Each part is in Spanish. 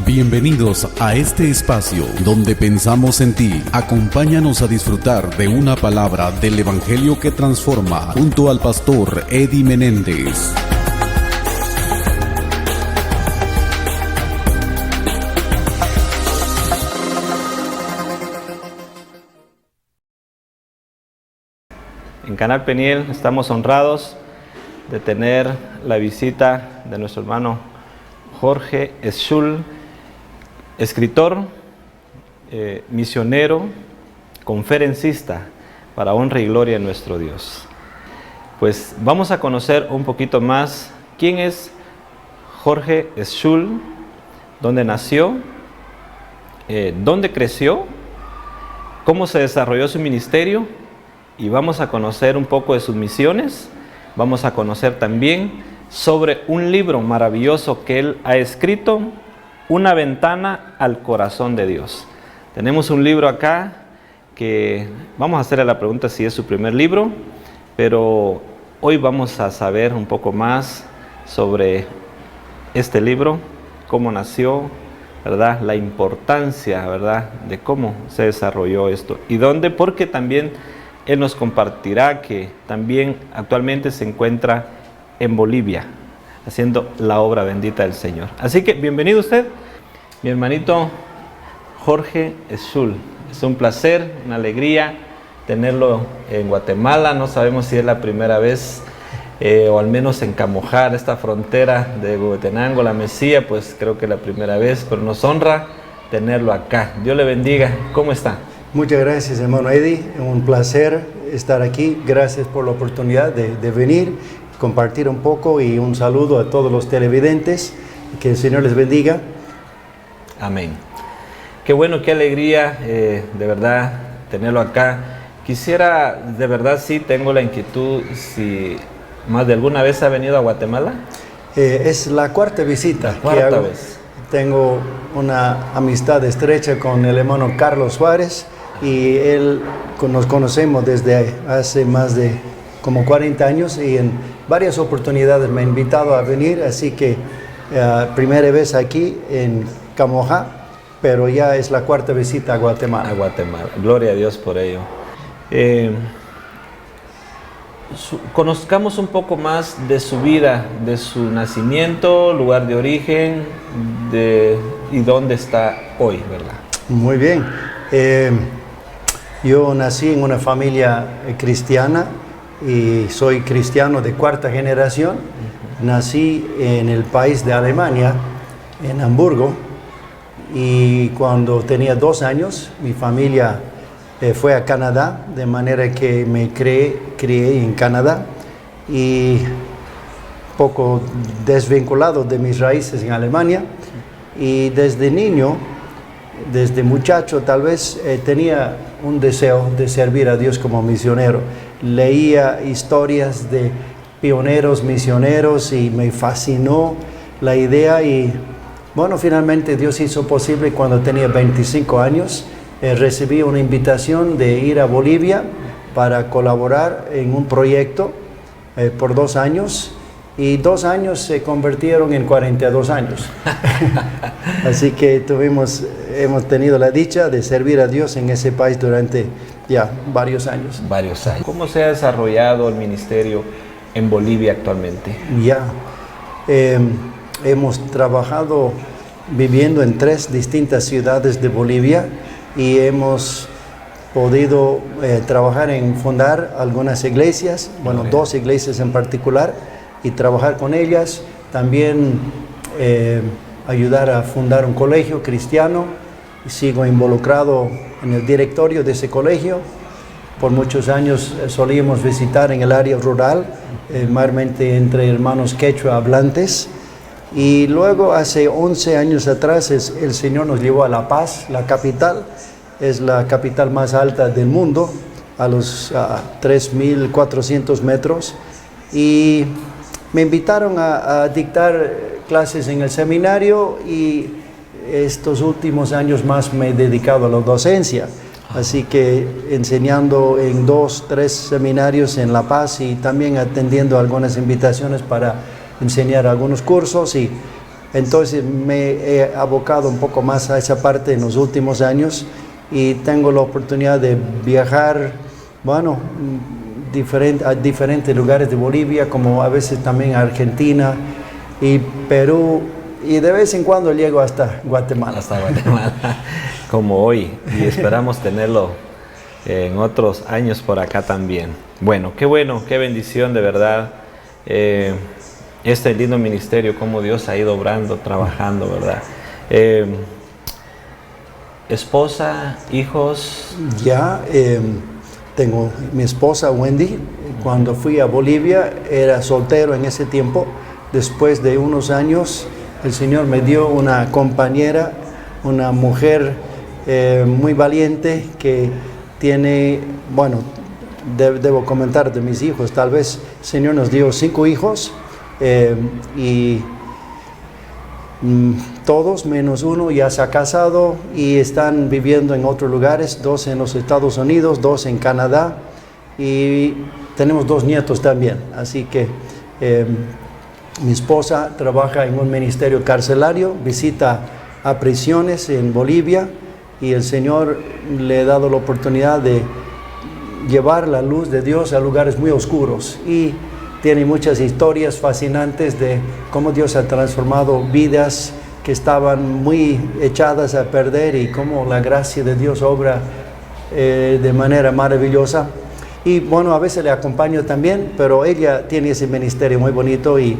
Bienvenidos a este espacio donde pensamos en ti. Acompáñanos a disfrutar de una palabra del Evangelio que transforma junto al pastor Eddie Menéndez. En Canal Peniel estamos honrados de tener la visita de nuestro hermano Jorge Schul, escritor, misionero, conferencista, para honra y gloria de nuestro Dios. Pues vamos a conocer un poquito más quién es Jorge Schul, dónde nació, dónde creció, cómo se desarrolló su ministerio, y vamos a conocer un poco de sus misiones. Vamos a conocer también sobre un libro maravilloso que él ha escrito, Una ventana al corazón de Dios. Tenemos un libro acá que vamos a hacerle la pregunta si es su primer libro, pero hoy vamos a saber un poco más sobre este libro, cómo nació, ¿verdad? La importancia, ¿verdad?, de cómo se desarrolló esto y dónde, porque también él nos compartirá que también actualmente se encuentra en Bolivia, haciendo la obra bendita del Señor. Así que bienvenido usted, mi hermanito Jorge Schul. Es un placer, una alegría tenerlo en Guatemala. No sabemos si es la primera vez, o al menos en Camojar, esta frontera de Huehuetenango, la Mesía, pues creo que es la primera vez, pero nos honra tenerlo acá. Dios le bendiga. ¿Cómo está? Muchas gracias, hermano Eddie. Un placer estar aquí. Gracias por la oportunidad de venir, compartir un poco, y un saludo a todos los televidentes. Que el Señor les bendiga. Amén. Qué bueno, qué alegría, de verdad, tenerlo acá. Quisiera, de verdad, sí, tengo la inquietud, si más de alguna vez ha venido a Guatemala. Es la cuarta visita que hago. Vez. Tengo una amistad estrecha con el hermano Carlos Suárez, y él nos conocemos desde hace más de como 40 años, y en varias oportunidades me ha invitado a venir, así que primera vez aquí en Camoja, pero ya es la cuarta visita a Guatemala. A Guatemala, gloria a Dios por ello. Conozcamos un poco más de su vida, de su nacimiento, lugar de origen, y dónde está hoy, ¿verdad? Muy bien. Yo nací en una familia cristiana y soy cristiano de cuarta generación. Nací en el país de Alemania, en Hamburgo, y cuando tenía 2 años mi familia fue a Canadá, de manera que me crié en Canadá, y poco desvinculado de mis raíces en Alemania. Y desde niño, desde muchacho tal vez, tenía un deseo de servir a Dios como misionero. Leía historias de pioneros misioneros y me fascinó la idea, y bueno, finalmente Dios hizo posible. Cuando tenía 25 años recibí una invitación de ir a Bolivia para colaborar en un proyecto por 2 años, y 2 años se convirtieron en 42 años. Así que hemos tenido la dicha de servir a Dios en ese país durante ya varios años. Varios años. ¿Cómo se ha desarrollado el ministerio en Bolivia actualmente? Ya, hemos trabajado viviendo en 3 distintas ciudades de Bolivia, y hemos podido trabajar en fundar algunas iglesias, bueno, 2 iglesias en particular, y trabajar con ellas. También ayudar a fundar un colegio cristiano. Sigo involucrado en el directorio de ese colegio. Por muchos años solíamos visitar en el área rural, mayormente entre hermanos quechua hablantes. Y luego, hace 11 años atrás, el Señor nos llevó a La Paz, la capital. Es la capital más alta del mundo, a los 3.400 metros. Y me invitaron a dictar clases en el seminario, y estos últimos años más me he dedicado a la docencia. Así que enseñando en 2, 3 seminarios en La Paz, y también atendiendo algunas invitaciones para enseñar algunos cursos. Y Entonces me he abocado un poco más a esa parte en los últimos años y tengo la oportunidad de viajar, bueno, a diferentes lugares de Bolivia, como a veces también a Argentina y Perú, y de vez en cuando llego hasta Guatemala. Hasta Guatemala, como hoy, y esperamos tenerlo en otros años por acá también. Bueno, qué bendición de verdad. Este lindo ministerio, como Dios ha ido obrando, trabajando, ¿verdad? Esposa, hijos. Ya tengo mi esposa Wendy. Cuando fui a Bolivia era soltero en ese tiempo. Después de unos años el Señor me dio una compañera, una mujer muy valiente que tiene, bueno, debo comentar de mis hijos. Tal vez el Señor nos dio 5 hijos y todos menos uno ya se ha casado y están viviendo en otros lugares, 2 en los Estados Unidos, 2 en Canadá y tenemos 2 nietos también. Así que mi esposa trabaja en un ministerio carcelario, visita a prisiones en Bolivia y el Señor le ha dado la oportunidad de llevar la luz de Dios a lugares muy oscuros y tiene muchas historias fascinantes de cómo Dios ha transformado vidas que estaban muy echadas a perder y cómo la gracia de Dios obra de manera maravillosa. Y bueno, a veces le acompaño también, pero ella tiene ese ministerio muy bonito y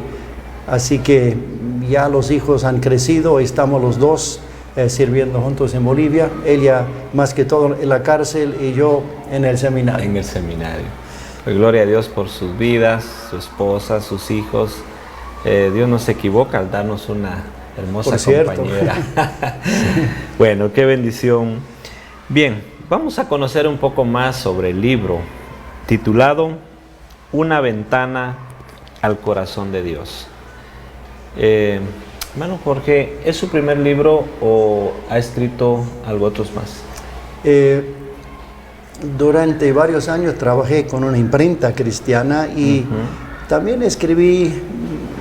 así que ya los hijos han crecido y estamos los 2 sirviendo juntos en Bolivia. Ella más que todo en la cárcel y yo en el seminario. En el seminario. Pues gloria a Dios por sus vidas, su esposa, sus hijos. Dios no se equivoca al darnos una hermosa compañera. Bueno, qué bendición. Bien, vamos a conocer un poco más sobre el libro titulado Una ventana al corazón de Dios. Hermano Jorge, ¿es su primer libro o ha escrito algo otros más? Durante varios años trabajé con una imprenta cristiana y también escribí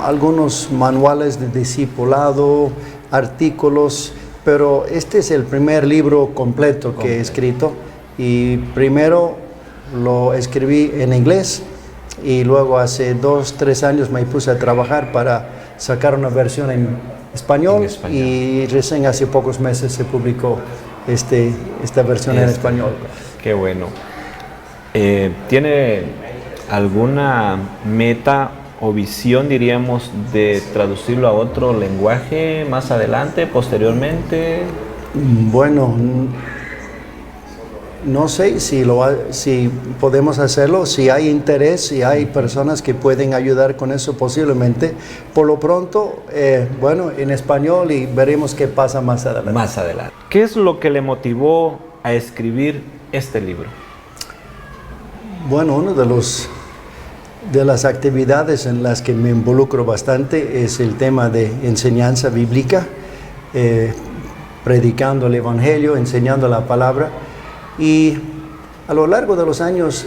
algunos manuales de discipulado, artículos, pero este es el primer libro completo que he escrito y primero lo escribí en inglés y luego hace 2-3 años me puse a trabajar para sacar una versión en español y recién hace pocos meses se publicó esta versión en español. Qué bueno. ¿Tiene alguna meta o visión, diríamos, de traducirlo a otro lenguaje más adelante, posteriormente? Bueno, no sé si podemos hacerlo, si hay interés, si hay personas que pueden ayudar con eso posiblemente. Por lo pronto, bueno, en español y veremos qué pasa más adelante. Más adelante. ¿Qué es lo que le motivó a escribir este libro? Bueno, una de las actividades en las que me involucro bastante es el tema de enseñanza bíblica, predicando el Evangelio, enseñando la palabra. Y a lo largo de los años,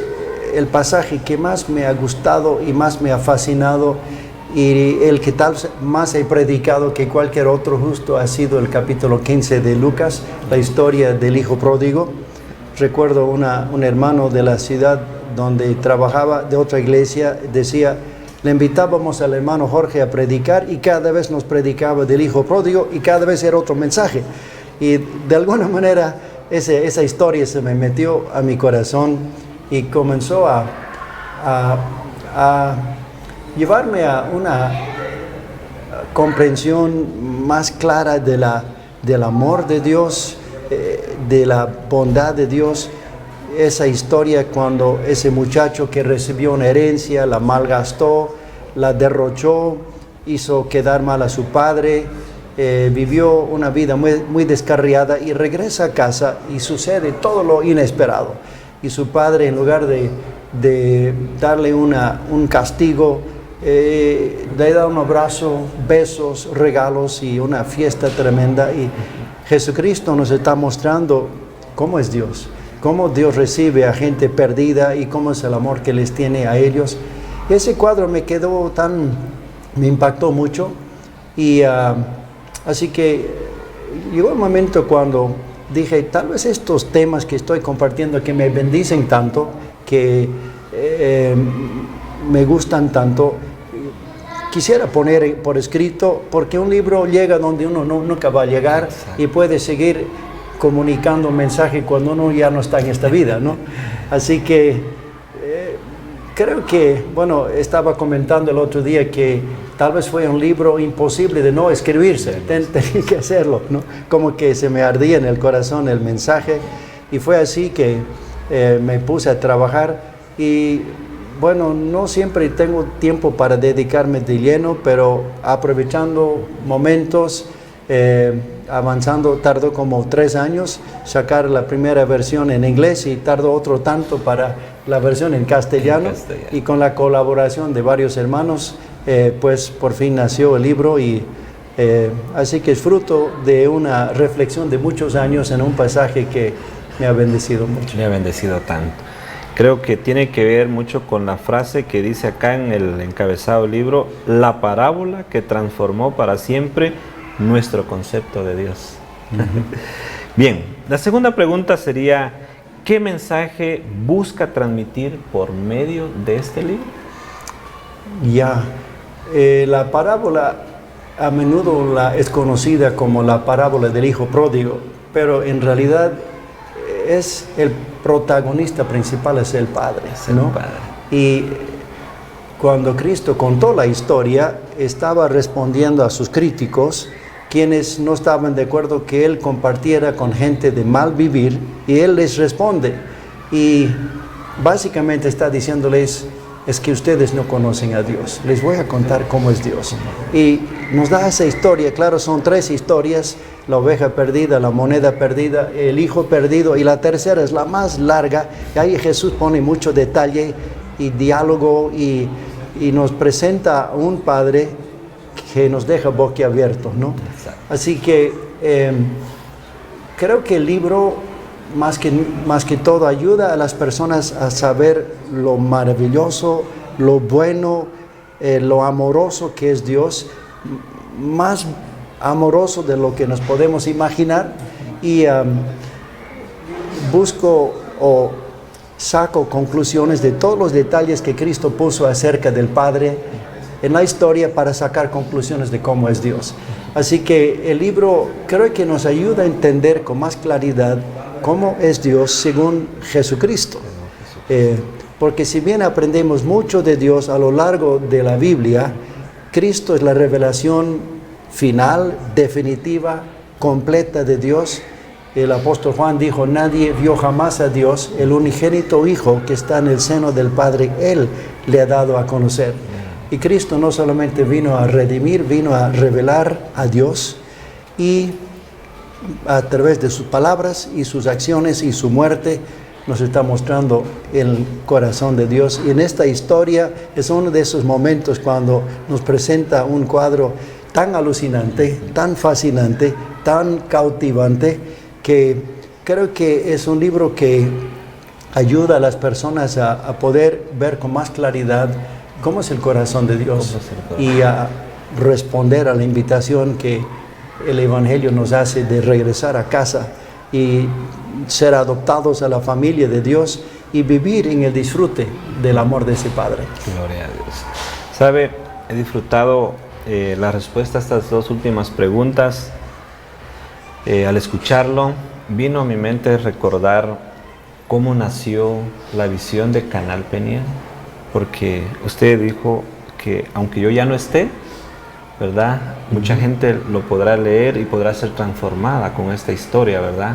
el pasaje que más me ha gustado y más me ha fascinado y el que tal más he predicado que cualquier otro justo ha sido el capítulo 15 de Lucas, la historia del hijo pródigo. Recuerdo un hermano de la ciudad donde trabajaba, de otra iglesia, decía, le invitábamos al hermano Jorge a predicar y cada vez nos predicaba del hijo pródigo y cada vez era otro mensaje. Y de alguna manera esa historia se me metió a mi corazón y comenzó a llevarme a una comprensión más clara del amor de Dios, de la bondad de Dios. Esa historia cuando ese muchacho que recibió una herencia, la malgastó, la derrochó, hizo quedar mal a su padre, vivió una vida muy descarriada y regresa a casa y sucede todo lo inesperado. Y su padre, en lugar de darle un castigo, le da un abrazo, besos, regalos y una fiesta tremenda. Y Jesucristo nos está mostrando cómo es Dios, cómo Dios recibe a gente perdida y cómo es el amor que les tiene a ellos. Ese cuadro me impactó mucho Y así que llegó el momento cuando dije, tal vez estos temas que estoy compartiendo, que me bendicen tanto, que me gustan tanto, quisiera poner por escrito, porque un libro llega donde uno nunca va a llegar. Exacto. Y puede seguir comunicando un mensaje cuando uno ya no está en esta vida, ¿no? Así que creo que, bueno, estaba comentando el otro día que tal vez fue un libro imposible de no escribirse, tenía que hacerlo, ¿no? Como que se me ardía en el corazón el mensaje, y fue así que me puse a trabajar. Y bueno, no siempre tengo tiempo para dedicarme de lleno, pero aprovechando momentos, avanzando, tardó como 3 años sacar la primera versión en inglés, y tardó otro tanto para la versión en castellano. Y con la colaboración de varios hermanos, pues por fin nació el libro, y así que es fruto de una reflexión de muchos años en un pasaje que me ha bendecido mucho. Me ha bendecido tanto. Creo que tiene que ver mucho con la frase que dice acá en el encabezado del libro: la parábola que transformó para siempre nuestro concepto de Dios. Bien, la segunda pregunta sería: ¿qué mensaje busca transmitir por medio de este libro? La parábola a menudo es conocida como la parábola del hijo pródigo, pero en realidad es el protagonista principal, es el Padre, ¿no? Y cuando Cristo contó la historia, estaba respondiendo a sus críticos, quienes no estaban de acuerdo que Él compartiera con gente de mal vivir, y Él les responde. Y básicamente está diciéndoles, es que ustedes no conocen a Dios. Les voy a contar cómo es Dios. Y nos da esa historia, claro, son 3 historias: la oveja perdida, la moneda perdida, el hijo perdido, y la tercera es la más larga. Y ahí Jesús pone mucho detalle y diálogo, y nos presenta un Padre que nos deja boquiabiertos, ¿no? Así que creo que el libro, más que todo, ayuda a las personas a saber lo maravilloso, lo bueno, lo amoroso que es Dios, más amoroso de lo que nos podemos imaginar. Y busco o saco conclusiones de todos los detalles que Cristo puso acerca del Padre en la historia, para sacar conclusiones de cómo es Dios. Así que el libro creo que nos ayuda a entender con más claridad cómo es Dios según Jesucristo. Porque si bien aprendemos mucho de Dios a lo largo de la Biblia, Cristo es la revelación final, definitiva, completa de Dios. El apóstol Juan dijo: nadie vio jamás a Dios, el unigénito Hijo que está en el seno del Padre, Él le ha dado a conocer. Y Cristo no solamente vino a redimir, vino a revelar a Dios, y a través de sus palabras y sus acciones y su muerte nos está mostrando el corazón de Dios. Y en esta historia es uno de esos momentos cuando nos presenta un cuadro tan alucinante, tan fascinante, tan cautivante, que creo que es un libro que ayuda a las personas a poder ver con más claridad cómo es el corazón de Dios, y a responder a la invitación que el Evangelio nos hace de regresar a casa y ser adoptados a la familia de Dios y vivir en el disfrute del amor de ese Padre. Gloria a Dios. Sabe, he disfrutado la respuesta a estas 2 últimas preguntas. Al escucharlo, vino a mi mente recordar cómo nació la visión de Canal Peniel, porque usted dijo que aunque yo ya no esté, ¿verdad? Mucha gente lo podrá leer y podrá ser transformada con esta historia, ¿verdad?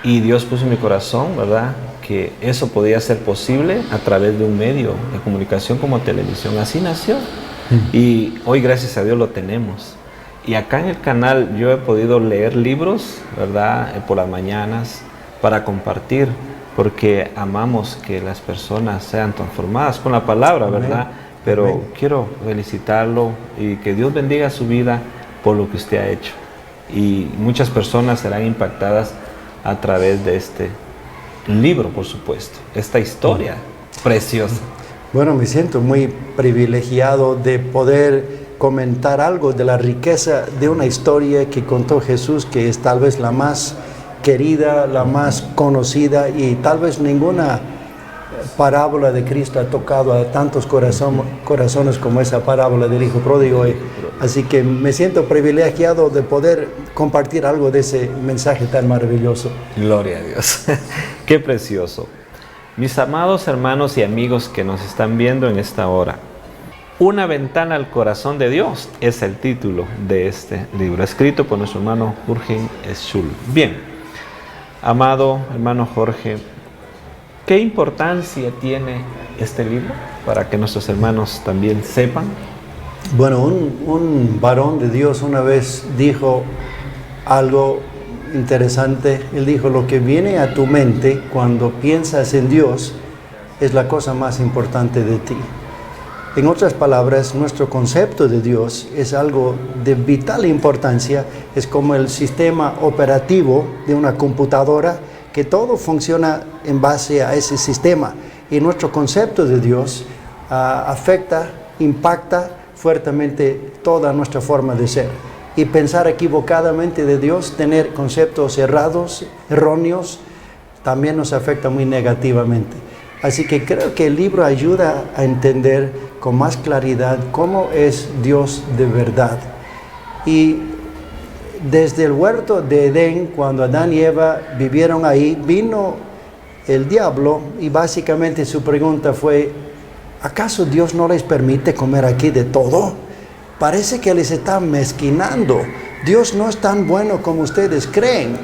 Y Dios puso en mi corazón, ¿verdad?, que eso podía ser posible a través de un medio de comunicación como televisión. Así nació. Y hoy, gracias a Dios, lo tenemos. Y acá en el canal yo he podido leer libros, ¿verdad?, por las mañanas para compartir, porque amamos que las personas sean transformadas con la palabra, ¿verdad? Amén. Pero amén. Quiero felicitarlo y que Dios bendiga su vida por lo que usted ha hecho. Y muchas personas serán impactadas a través de este libro, por supuesto, esta historia preciosa. Bueno, me siento muy privilegiado de poder comentar algo de la riqueza de una historia que contó Jesús, que es tal vez la más querida, la más conocida, y tal vez ninguna parábola de Cristo ha tocado a tantos corazones como esa parábola del Hijo Pródigo. Así que me siento privilegiado de poder compartir algo de ese mensaje tan maravilloso. Gloria a Dios. Qué precioso. Mis amados hermanos y amigos que nos están viendo en esta hora, Una ventana al corazón de Dios es el título de este libro, escrito por nuestro hermano Jorge Schul. Bien, amado hermano Jorge, ¿qué importancia tiene este libro para que nuestros hermanos también sepan? Bueno, un varón de Dios una vez dijo algo interesante. Él dijo: lo que viene a tu mente cuando piensas en Dios es la cosa más importante de ti. En otras palabras, nuestro concepto de Dios es algo de vital importancia. Es como el sistema operativo de una computadora, que todo funciona en base a ese sistema. Y nuestro concepto de Dios afecta, impacta fuertemente toda nuestra forma de ser. Y pensar equivocadamente de Dios, tener conceptos erróneos, también nos afecta muy negativamente. Así que creo que el libro ayuda a entender con más claridad cómo es Dios de verdad. Y desde el huerto de Edén, cuando Adán y Eva vivieron ahí, vino el diablo y básicamente su pregunta fue: ¿acaso Dios no les permite comer aquí de todo? Parece que les está mezquinando. Dios no es tan bueno como ustedes creen.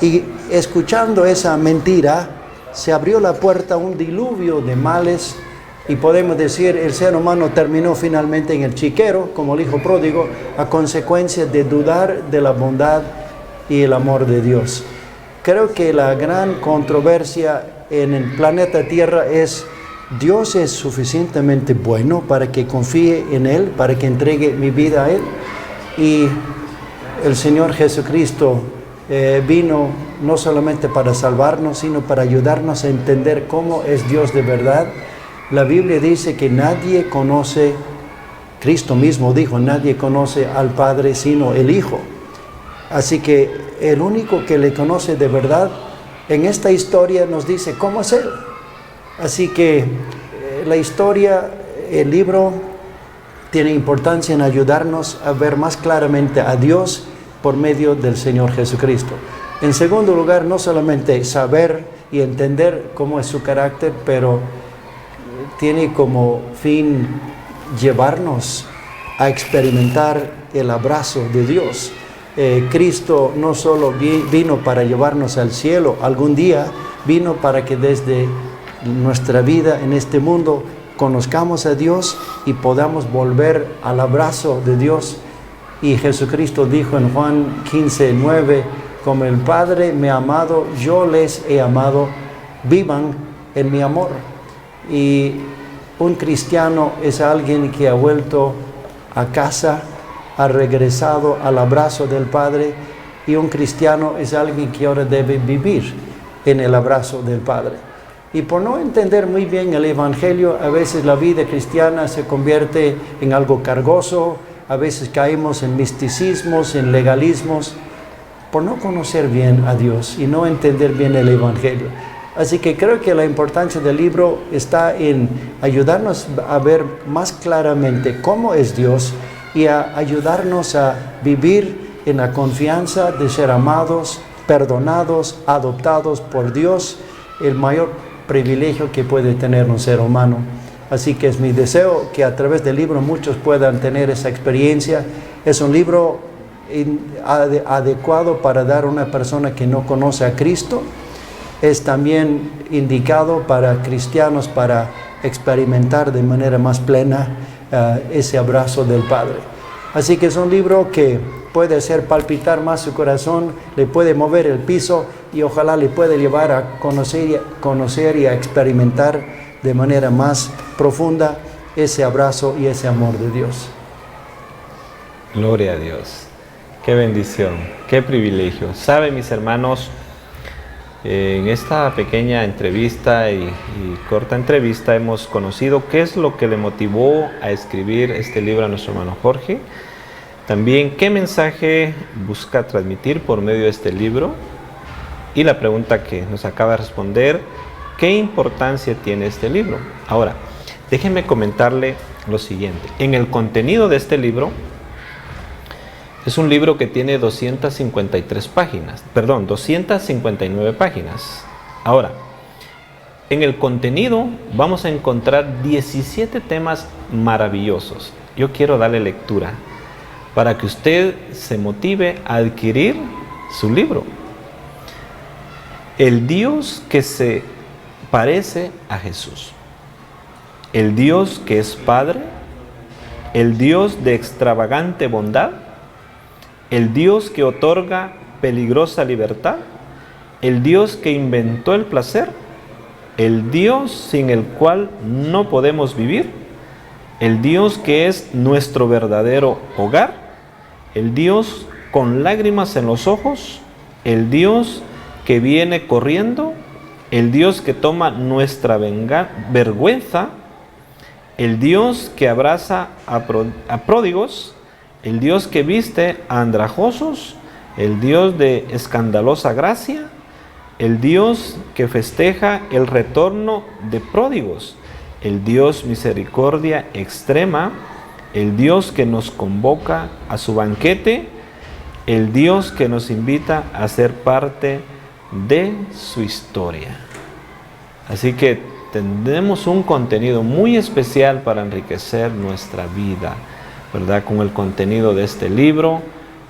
Y escuchando esa mentira, se abrió la puerta a un diluvio de males, y podemos decir el ser humano terminó finalmente en el chiquero, como el hijo pródigo, a consecuencia de dudar de la bondad y el amor de Dios. Creo que la gran controversia en el planeta Tierra es: ¿Dios es suficientemente bueno para que confíe en Él, para que entregue mi vida a Él? Y el Señor Jesucristo vino no solamente para salvarnos, sino para ayudarnos a entender cómo es Dios de verdad. La Biblia dice que nadie conoce, Cristo mismo dijo, nadie conoce al Padre sino el Hijo. Así que el único que le conoce de verdad en esta historia nos dice cómo es Él. Así que la historia, el libro, tiene importancia en ayudarnos a ver más claramente a Dios por medio del Señor Jesucristo. En segundo lugar, no solamente saber y entender cómo es su carácter, pero tiene como fin llevarnos a experimentar el abrazo de Dios. Cristo no solo vino para llevarnos al cielo algún día, vino para que desde nuestra vida en este mundo conozcamos a Dios y podamos volver al abrazo de Dios. Y Jesucristo dijo en Juan 15:9: como el Padre me ha amado, yo les he amado, vivan en mi amor. Y un cristiano es alguien que ha vuelto a casa, ha regresado al abrazo del Padre, y un cristiano es alguien que ahora debe vivir en el abrazo del Padre. Y por no entender muy bien el Evangelio, a veces la vida cristiana se convierte en algo cargoso, a veces caemos en misticismos, en legalismos, por no conocer bien a Dios y no entender bien el Evangelio. Así que creo que la importancia del libro está en ayudarnos a ver más claramente cómo es Dios y a ayudarnos a vivir en la confianza de ser amados, perdonados, adoptados por Dios, el mayor privilegio que puede tener un ser humano. Así que es mi deseo que a través del libro muchos puedan tener esa experiencia. Es un libro adecuado para dar a una persona que no conoce a Cristo. Es también indicado para cristianos para experimentar de manera más plena ese abrazo del Padre. Así que es un libro que puede hacer palpitar más su corazón, le puede mover el piso y ojalá le puede llevar a conocer y a experimentar de manera más profunda ese abrazo y ese amor de Dios. Gloria a Dios. Qué bendición, qué privilegio. Saben, mis hermanos, En esta pequeña entrevista y corta entrevista hemos conocido qué es lo que le motivó a escribir este libro a nuestro hermano Jorge. También qué mensaje busca transmitir por medio de este libro. Y la pregunta que nos acaba de responder, ¿qué importancia tiene este libro? Ahora, déjenme comentarle lo siguiente. En el contenido de este libro, es un libro que tiene 259 páginas. Ahora, en el contenido vamos a encontrar 17 temas maravillosos. Yo quiero darle lectura para que usted se motive a adquirir su libro. El Dios que se parece a Jesús. El Dios que es Padre. El Dios de extravagante bondad. El Dios que otorga peligrosa libertad. El Dios que inventó el placer. El Dios sin el cual no podemos vivir. El Dios que es nuestro verdadero hogar. El Dios con lágrimas en los ojos. El Dios que viene corriendo, el Dios que toma nuestra vergüenza, el Dios que abraza a pródigos, el Dios que viste a andrajosos, el Dios de escandalosa gracia, el Dios que festeja el retorno de pródigos, el Dios misericordia extrema, el Dios que nos convoca a su banquete, el Dios que nos invita a ser parte de su historia. Así que tendremos un contenido muy especial para enriquecer nuestra vida, ¿verdad? Con el contenido de este libro.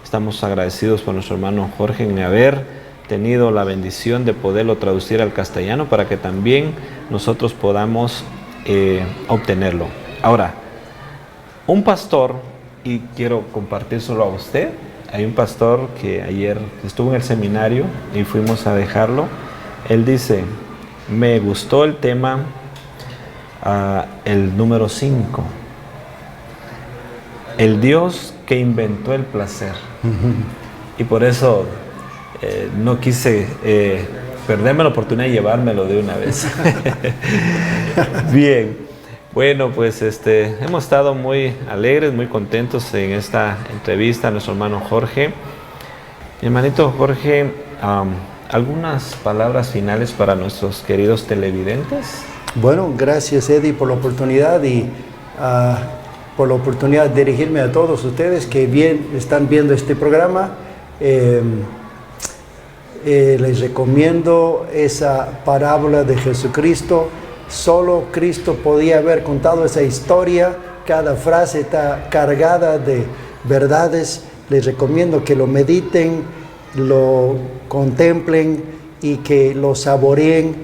Estamos agradecidos por nuestro hermano Jorge en haber tenido la bendición de poderlo traducir al castellano para que también nosotros podamos obtenerlo. Ahora, un pastor, y quiero compartírselo a usted. Hay un pastor que ayer estuvo en el seminario y fuimos a dejarlo. Él dice, me gustó el tema, el número 5. El Dios que inventó el placer. Y por eso no quise perderme la oportunidad de llevármelo de una vez. Bien. Bueno, pues hemos estado muy alegres, muy contentos en esta entrevista a nuestro hermano Jorge. Mi hermanito Jorge, ¿algunas palabras finales para nuestros queridos televidentes? Bueno, gracias Eddie por la oportunidad y por la oportunidad de dirigirme a todos ustedes que están viendo este programa. Les recomiendo esa parábola de Jesucristo. Solo Cristo podía haber contado esa historia. Cada frase está cargada de verdades. Les recomiendo que lo mediten, lo contemplen y que lo saboreen,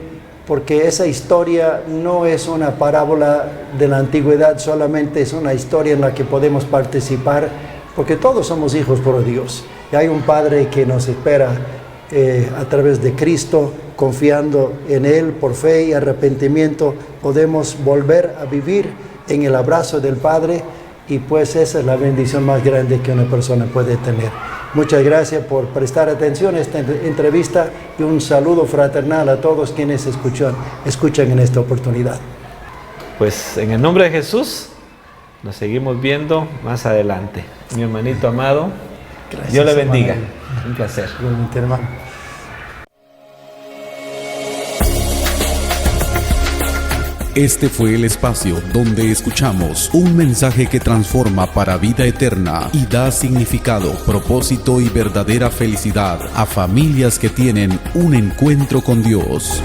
porque esa historia no es una parábola de la antigüedad, solamente es una historia en la que podemos participar, porque todos somos hijos por Dios. Y hay un Padre que nos espera a través de Cristo. Confiando en Él por fe y arrepentimiento podemos volver a vivir en el abrazo del Padre, y pues esa es la bendición más grande que una persona puede tener. Muchas gracias por prestar atención a esta entrevista y un saludo fraternal a todos quienes escuchan en esta oportunidad. Pues en el nombre de Jesús nos seguimos viendo más adelante. Mi hermanito amado, gracias, Dios le bendiga. Hermano. Un placer. Igualmente, hermano. Este fue el espacio donde escuchamos un mensaje que transforma para vida eterna y da significado, propósito y verdadera felicidad a familias que tienen un encuentro con Dios.